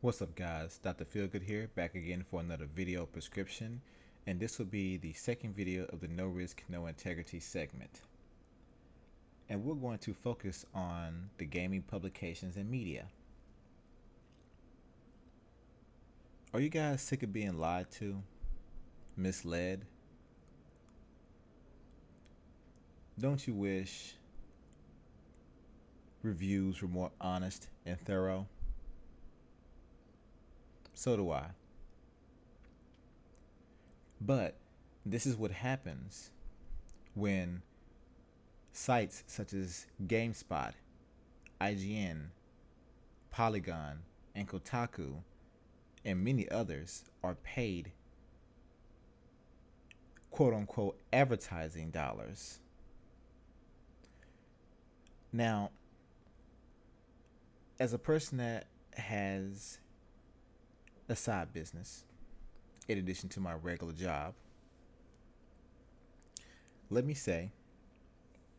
What's up, guys? DrFeelGood here, back again for another video prescription, and this will be the second video of the No Risk, No Integrity segment. And we're going to focus on the gaming publications and media. Are you guys sick of being lied to, misled? Don't you wish reviews were more honest and thorough? So do I. But this is what happens when sites such as GameSpot, IGN, Polygon, and Kotaku, and many others are paid quote unquote advertising dollars. Now, as a person that has a side business in addition to my regular job, let me say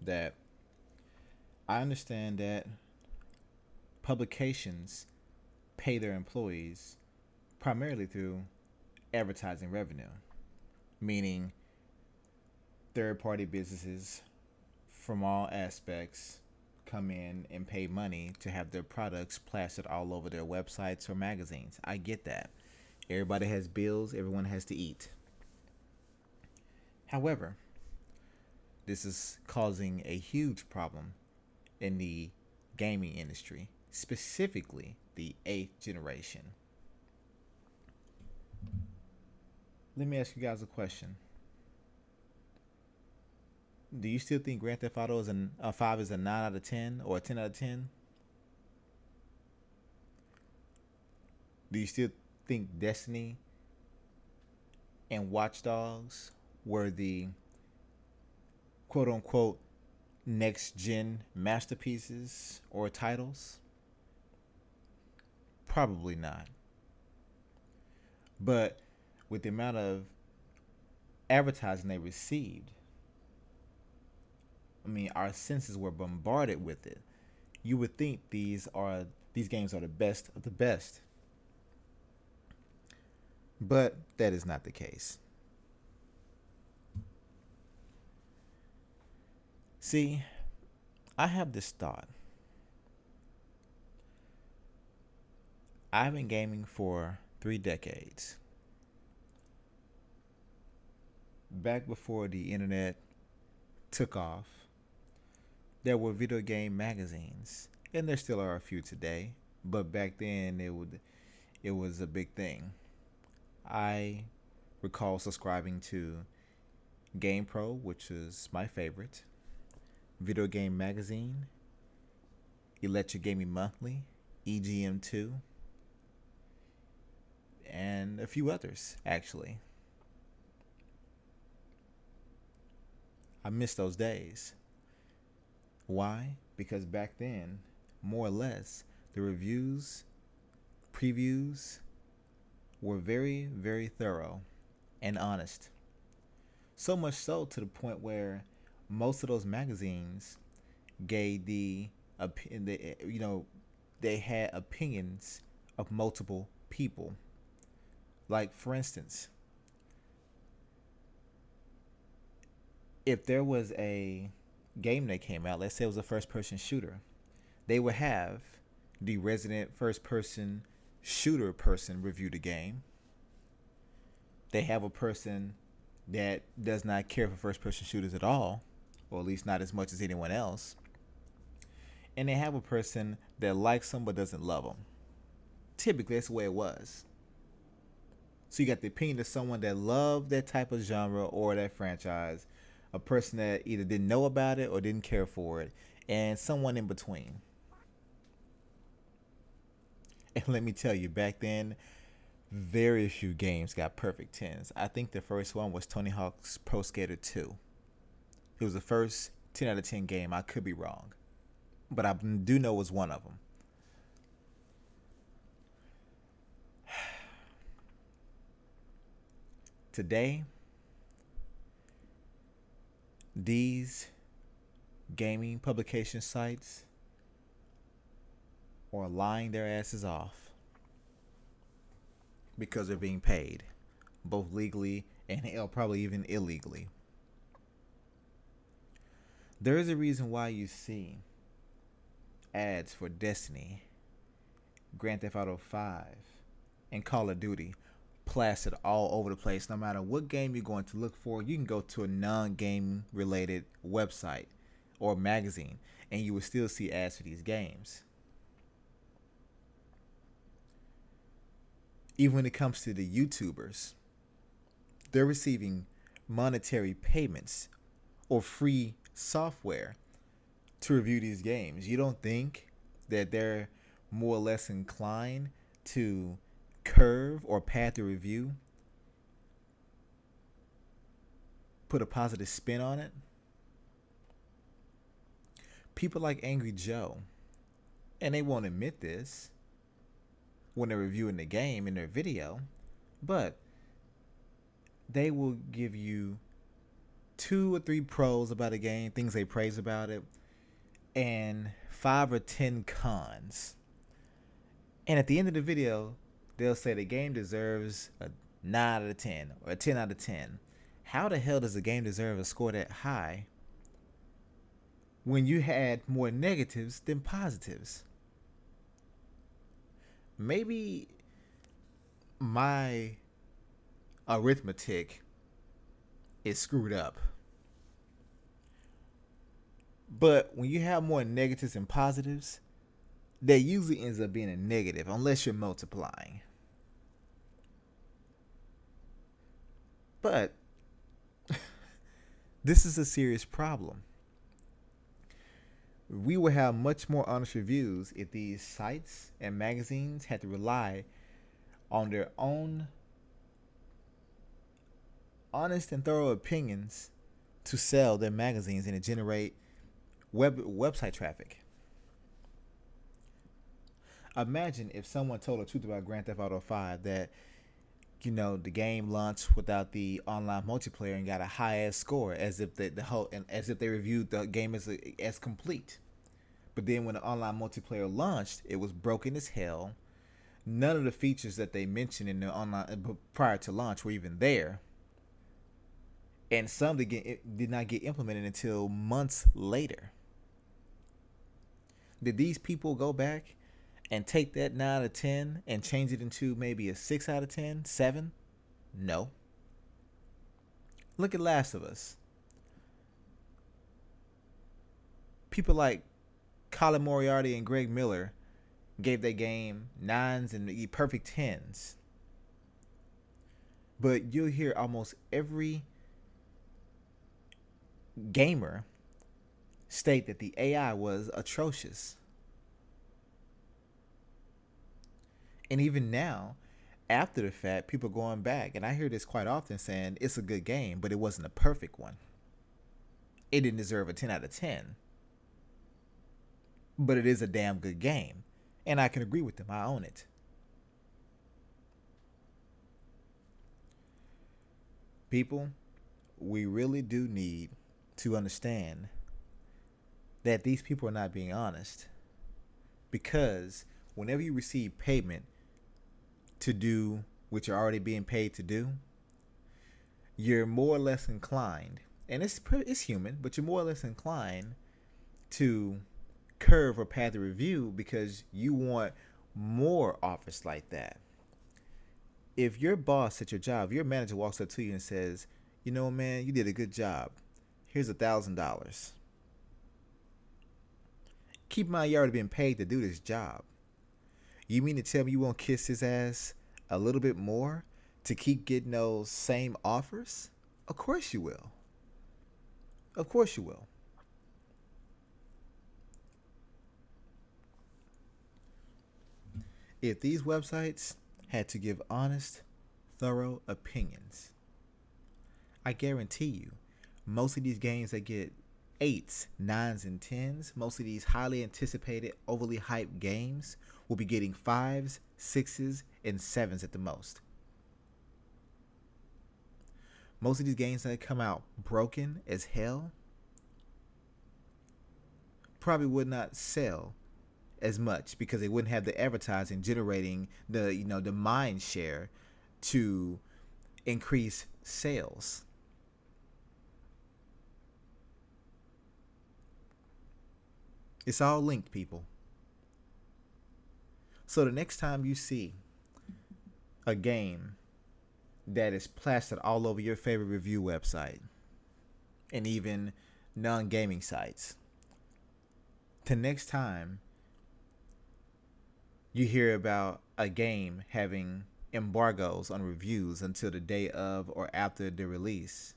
that I understand that publications pay their employees primarily through advertising revenue, meaning third-party businesses from all aspects come in and pay money to have their products plastered all over their websites or magazines. I get that. Everybody has bills, everyone has to eat. However, this is causing a huge problem in the gaming industry, specifically the 8th generation. Let me ask you guys a question. Do you still think Grand Theft Auto is a 5 is a 9 out of 10 or a 10 out of 10? Do you still think Destiny and Watch Dogs were the quote unquote next gen masterpieces or titles? Probably not. But with the amount of advertising they received, our senses were bombarded with it. You would think these games are the best of the best. But that is not the case. See, I have this thought. I've been gaming for 3 decades. Back before the internet took off, there were video game magazines, and there still are a few today, but back then it was a big thing. I recall subscribing to GamePro, which is my favorite, Video Game Magazine, Electric Gaming Monthly, EGM2, and a few others, actually. I miss those days. Why? Because back then, more or less, the reviews, previews were very, very thorough and honest. So much so to the point where most of those magazines gave they had opinions of multiple people. Like, for instance, if there was a game that came out, let's say it was a first person shooter, they would have the resident first person shooter person review the game. They have a person that does not care for first person shooters at all, or at least not as much as anyone else. And they have a person that likes them but doesn't love them. Typically, that's the way it was. So you got the opinion of someone that loved that type of genre or that franchise, a person that either didn't know about it or didn't care for it, and someone in between. And let me tell you, back then, very few games got perfect 10s. I think the first one was Tony Hawk's Pro Skater 2. It was the first 10 out of 10 game. I could be wrong, but I do know it was one of them. Today, these gaming publication sites are lying their asses off. because they're being paid, both legally and hell, probably even illegally. There is a reason why you see ads for Destiny, Grand Theft Auto 5, and Call of Duty plastered all over the place. No matter what game you're going to look for, you can go to a non-game related website or magazine and you will still see ads for these games. Even when it comes to the YouTubers, they're receiving monetary payments or free software to review these games. You don't think that they're more or less inclined to curve or pad the review, put a positive spin on it? People like Angry Joe, and they won't admit this when they're reviewing the game in their video, but they will give you 2 or 3 pros about a game, things they praise about it, and 5 or 10 cons. And at the end of the video, they'll say the game deserves a 9 out of 10 or a 10 out of 10. How the hell does a game deserve a score that high when you had more negatives than positives? Maybe my arithmetic is screwed up. But when you have more negatives than positives, that usually ends up being a negative unless you're multiplying. But this is a serious problem. We would have much more honest reviews if these sites and magazines had to rely on their own honest and thorough opinions to sell their magazines and to generate website traffic. Imagine if someone told the truth about Grand Theft Auto 5, that the game launched without the online multiplayer and got a high ass score, as if as if they reviewed the game as complete. But then when the online multiplayer launched, it was broken as hell. None of the features that they mentioned in the online prior to launch were even there, and some did not get implemented until months later. Did these people go back and take that 9 out of 10 and change it into maybe a 6 out of 10, 7? No. Look at Last of Us. People like Colin Moriarty and Greg Miller gave that game 9s and perfect 10s. But you'll hear almost every gamer state that the AI was atrocious. And even now, after the fact, people going back, and I hear this quite often, saying it's a good game, but it wasn't a perfect one. It didn't deserve a 10 out of 10. But it is a damn good game. And I can agree with them. I own it. People, we really do need to understand that these people are not being honest. Because whenever you receive payment to do what you're already being paid to do, you're more or less inclined, and it's human, but you're more or less inclined to curve or pad the review because you want more offers like that. If your boss at your job, your manager walks up to you and says, man, you did a good job. Here's $1,000. Keep in mind, you already been paid to do this job. You mean to tell me you won't kiss his ass a little bit more to keep getting those same offers? Of course you will. Of course you will. If these websites had to give honest, thorough opinions, I guarantee you, most of these games that get 8s, 9s, and 10s, most of these highly anticipated, overly hyped games will be getting 5s, 6s, and 7s at the most. Most of these games that come out broken as hell probably would not sell as much because they wouldn't have the advertising generating the mind share to increase sales. It's all linked, people. So the next time you see a game that is plastered all over your favorite review website and even non-gaming sites, the next time you hear about a game having embargoes on reviews until the day of or after the release,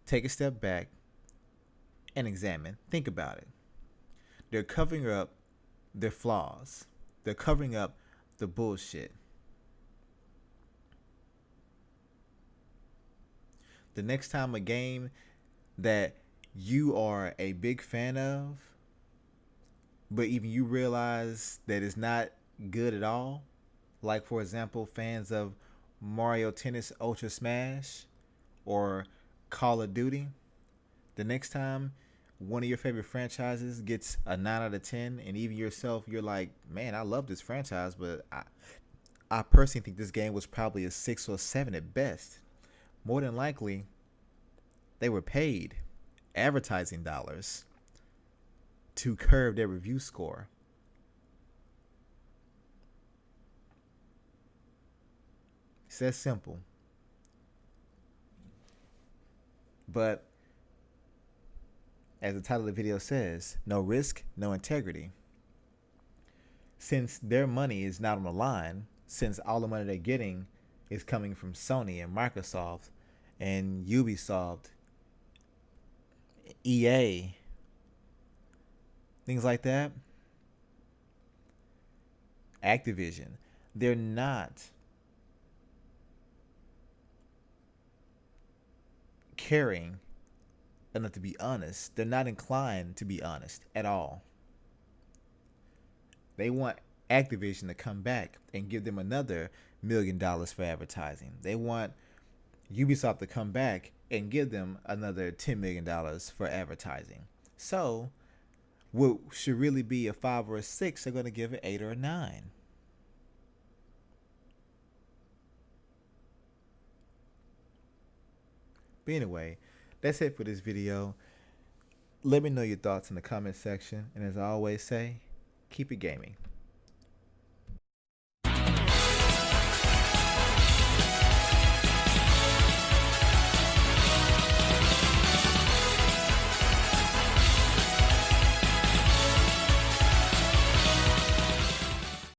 take a step back and examine. Think about it. They're covering up their flaws. They're covering up the bullshit. The next time a game that you are a big fan of, but even you realize that it's not good at all, like for example, fans of Mario Tennis Ultra Smash or Call of Duty, the next time one of your favorite franchises gets a 9 out of 10, and even yourself, you're like, man, I love this franchise, but I personally think this game was probably a 6 or 7 at best. More than likely, they were paid advertising dollars to curb their review score. It's that simple. But as the title of the video says, no risk, no integrity. Since their money is not on the line, since all the money they're getting is coming from Sony and Microsoft and Ubisoft, EA, things like that, Activision, they're not caring enough to be honest. They're not inclined to be honest at all. They want Activision to come back and give them another $1 million for advertising. They want Ubisoft to come back and give them another $10 million for advertising. So what should really be a 5 or a 6, they're going to give it 8 or a 9. But anyway, that's it for this video. Let me know your thoughts in the comment section. And as I always say, keep it gaming.